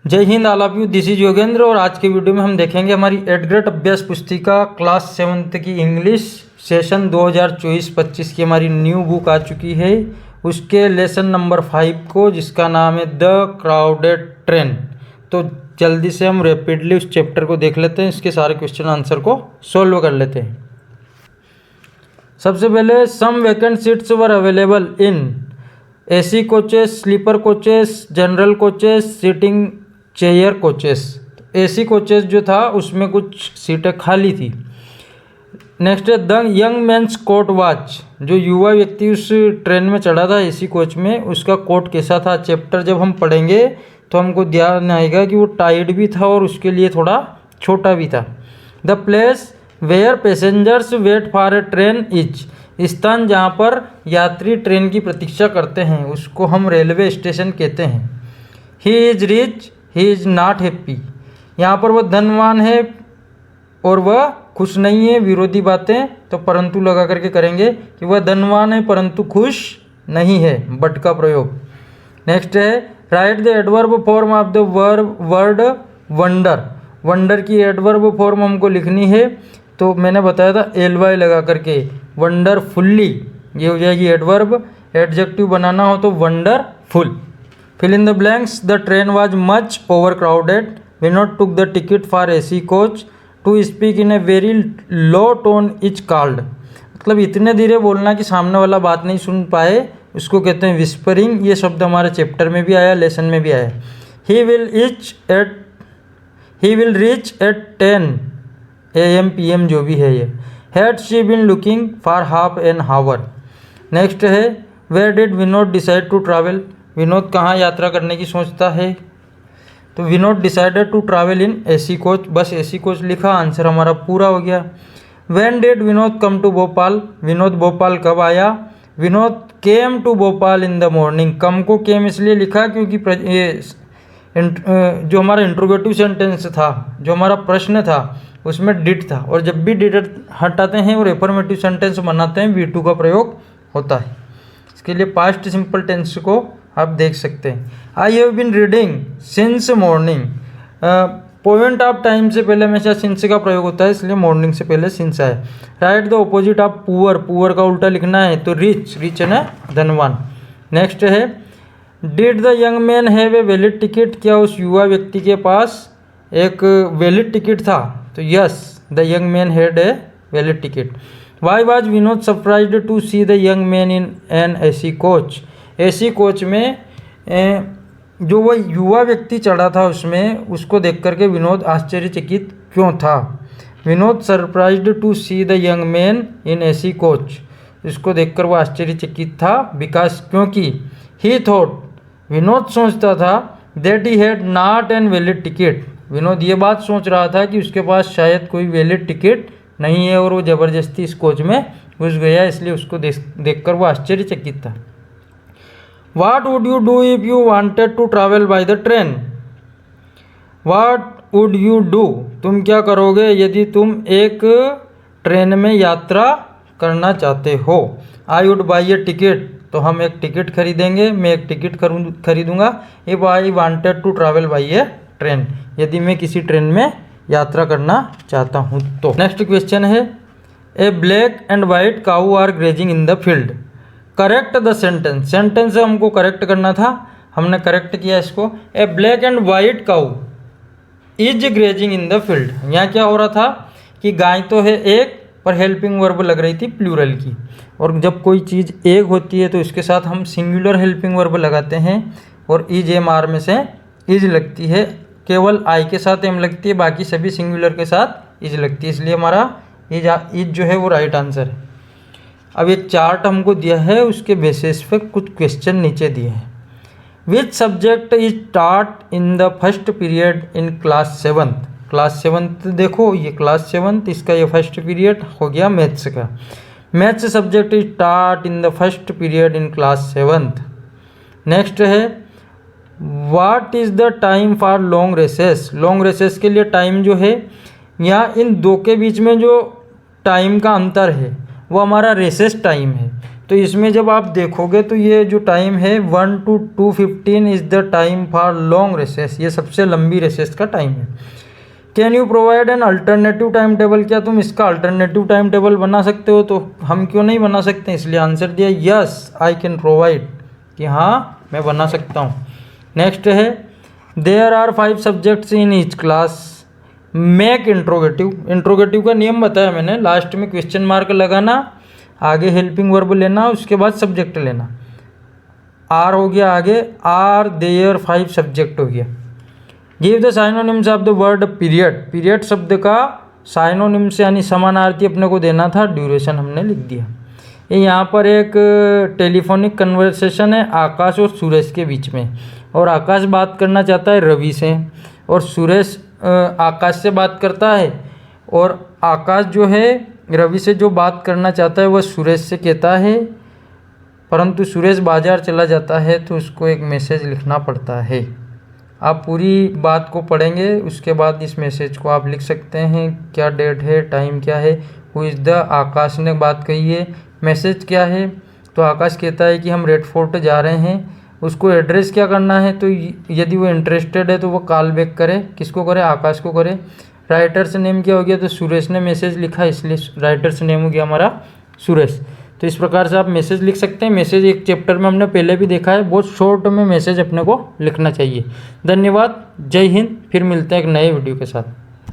जय Hind all of you, this is Yogendra. और आज के वीडियो में हम देखेंगे हमारी 8th ग्रेड अभ्यास पुस्तिका क्लास 7th की इंग्लिश सेशन 2024-25 की हमारी न्यू बुक आ चुकी है। उसके लेसन नंबर 5 को, जिसका नाम है द क्राउडेड ट्रेन। तो जल्दी से हम रैपिडली उस चैप्टर को देख लेते हैं, इसके सारे क्वेश्चन आंसर को सोल्व कर लेते हैं। सबसे पहले, some vacant seats were available in AC coaches, sleeper coaches, general coaches, sitting chair coaches. AC coaches जो था उसमें कुछ सीटें खाली थी। नेक्स्ट है, the young man's coat watch. जो युवा व्यक्ति उस ट्रेन में चढ़ा था एसी कोच में, उसका कोट कैसा था। चैप्टर जब हम पढ़ेंगे तो हमको ध्यान आएगा कि वो टाइट भी था और उसके लिए थोड़ा छोटा भी था। The place where passengers wait for a train is. स्थान जहाँ पर यात्री ट्रेन की प्रतीक्षा करते हैं उसको हम रेलवे स्टेशन कहते हैं। He is rich, he is not happy. यहाँ पर वह धनवान है और वह खुश नहीं है। विरोधी बातें तो परंतु लगा करके करेंगे कि वह धनवान है परंतु खुश नहीं है, बट का प्रयोग। नेक्स्ट है, right the adverb form of the word wonder. Wonder की एडवर्ब फॉर्म हमको लिखनी है, तो मैंने बताया था ly लगा करके वंडरफुल्ली, ये हो जाएगी एडवर्ब। एडजेक्टिव बनाना हो तो wonderful. Fill in the blanks. The train was much overcrowded. Vinod took the ticket for AC coach. To speak in a very low tone is called. मतलब इतने धीरे बोलना कि सामने वाला बात नहीं सुन पाए, उसको कहते हैं विस्परिंग। ये शब्द हमारे चैप्टर में भी आया, लेसन में भी आया। He will reach at 10 AM PM, जो भी है ये। Had she been looking for half an hour. Next है, Where did Vinod decide to travel. Vinod कहाँ यात्रा करने की सोचता है। तो Vinod decided to travel in AC coach. बस एसी कोच लिखा, आंसर हमारा पूरा हो गया। When did Vinod come to Bhopal. Vinod Bhopal कब आया। Vinod came to Bhopal in the morning. Come को केम इसलिए लिखा क्योंकि ये जो हमारा इंट्रोगेटिव सेंटेंस था, जो हमारा प्रश्न था, उसमें डिड था, और जब भी डिड हटाते हैं और एफर्मेटिव सेंटेंस बनाते हैं V2 का प्रयोग होता है। इसके लिए पास्ट सिंपल टेंस को आप देख सकते हैं। I have been reading since morning. Point of time से पहले हमेशा सिंस का प्रयोग होता है, इसलिए मॉर्निंग से पहले सिंस आए। Right the opposite of poor. Poor का उल्टा लिखना है तो रिच। रिच है ना, धनवान। नेक्स्ट है, did the young man have a valid ticket. क्या उस युवा व्यक्ति के पास एक वैलिड टिकट था। तो yes, the young man had a valid ticket. Why was Vinod surprised to see the young man in an AC coach. AC coach में जो वह युवा व्यक्ति चढ़ा था उसमें, उसको देख करके विनोद आश्चर्यचकित क्यों था। Vinod surprised to see the young man in AC coach. इसको देखकर वह आश्चर्यचकित था बिकॉज, क्योंकि ही थॉट, विनोद सोचता था, that he had not an valid ticket. Vinod ये बात सोच रहा था कि उसके पास शायद कोई वैलिड टिकट नहीं है और वो ज़बरदस्ती इस कोच में घुस गया, इसलिए उसको देखकर वो आश्चर्यचकित था। What would you do if you wanted to travel by the train? What would you do? तुम क्या करोगे यदि तुम एक ट्रेन में यात्रा करना चाहते हो। I would buy a ticket. तो हम एक टिकट खरीदेंगे, मैं एक ticket खरीदूंगा। If I wanted to travel by a train, यदि मैं किसी ट्रेन में यात्रा करना चाहता हूँ तो। नेक्स्ट क्वेश्चन है, a black and white cow are grazing in the field. Correct the sentence. Sentence हमको करेक्ट करना था, हमने करेक्ट किया इसको। A black and white cow is grazing in the field. यहाँ क्या हो रहा था कि गाय तो है एक, पर हेल्पिंग वर्ब लग रही थी प्लूरल की। और जब कोई चीज़ एक होती है तो इसके साथ हम सिंगुलर हेल्पिंग वर्ब लगाते हैं, और इज एम आर में से इज लगती है। केवल आई के साथ एम लगती है, बाकी सभी सिंगुलर के साथ इज लगती है, इसलिए हमारा इज जो है वो राइट आंसर है। अब एक चार्ट हमको दिया है, उसके बेसिस पे कुछ क्वेश्चन नीचे दिए हैं। Which subject is taught in the first period in class 7th। Class 7th देखो, ये क्लास 7th, इसका ये फर्स्ट पीरियड हो गया मैथ्स का। Maths subject is taught in the first period in class 7th। Next है, what is the time for long recess. Long recess के लिए टाइम जो है, यहाँ इन दो के बीच में जो टाइम का अंतर है वो हमारा रेसेस टाइम है। तो इसमें जब आप देखोगे तो ये जो टाइम है 1 to 2:15 is the time for long races, ये सबसे लंबी रेसेस का टाइम है। Can you provide an alternative time table, क्या तुम इसका अल्टरनेटिव टाइम टेबल बना सकते हो? तो हम क्यों नहीं बना सकते, इसलिए आंसर दिया यस आई कैन प्रोवाइड, कि हाँ मैं बना सकता हूँ। नेक्स्ट है there are 5 subjects in each class, make interrogative. Interrogative का नियम बताया मैंने, लास्ट में क्वेश्चन मार्क लगाना, आगे हेल्पिंग वर्ब लेना, उसके बाद सब्जेक्ट लेना। आर हो गया आगे, आर देयर 5 सब्जेक्ट हो गया। Give the synonyms of the word period, period शब्द का साइनोनिम्स यानी समानार्थी अपने को देना था, ड्यूरेशन हमने लिख दिया। ये यहाँ पर एक टेलीफोनिक कन्वर्सेशन है आकाश और सुरेश के बीच में, और आकाश बात करना चाहता है रवि से, और सुरेश आकाश से बात करता है, और आकाश जो है रवि से जो बात करना चाहता है वह सुरेश से कहता है, परंतु सुरेश बाजार चला जाता है तो उसको एक मैसेज लिखना पड़ता है। आप पूरी बात को पढ़ेंगे, उसके बाद इस मैसेज को आप लिख सकते हैं, क्या डेट है, टाइम क्या है, हु इज़ द, आकाश ने बात कही है, मैसेज क्या है, तो आकाश कहता है कि हम रेड फोर्ट जा रहे हैं, उसको एड्रेस क्या करना है, तो यदि वो इंटरेस्टेड है तो वो कॉल बैक करे, किसको करे, आकाश को करे। राइटर्स नेम क्या हो गया, तो सुरेश ने मैसेज लिखा इसलिए राइटर्स नेम हो गया हमारा सुरेश। तो इस प्रकार से आप मैसेज लिख सकते हैं। मैसेज एक चैप्टर में हमने पहले भी देखा है, बहुत शॉर्ट में मैसेज अपने को लिखना चाहिए। धन्यवाद, जय हिंद, फिर मिलते हैं एक नए वीडियो के साथ।